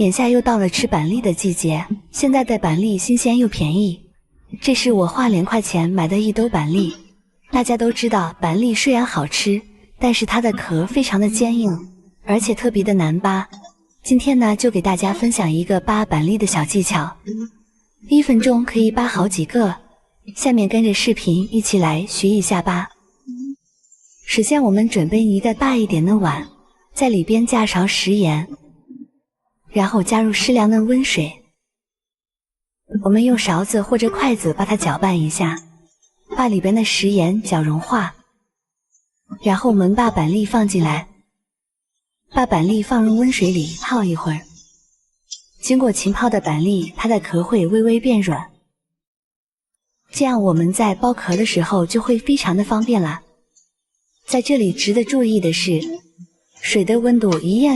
眼下又到了吃板栗的季节，现在的板栗新鲜又便宜。这是我花2块钱买的1兜板栗。大家都知道，板栗虽然好吃，但是它的壳非常的坚硬，而且特别的难扒。今天呢，就给大家分享一个扒板栗的小技巧，1分钟可以扒好几个。下面跟着视频一起来学一下扒。首先我们准备一个大一点的碗，在里边加勺食盐，然后加入适量的温水。我们用勺子或者筷子把它搅拌一下，把里边的食盐搅融化。然后我们把板栗放进来，把板栗放入温水里泡一会儿。经过浸泡的板栗，它的壳会微微变软，这样我们在剥壳的时候就会非常的方便了。在这里值得注意的是，水的温度一样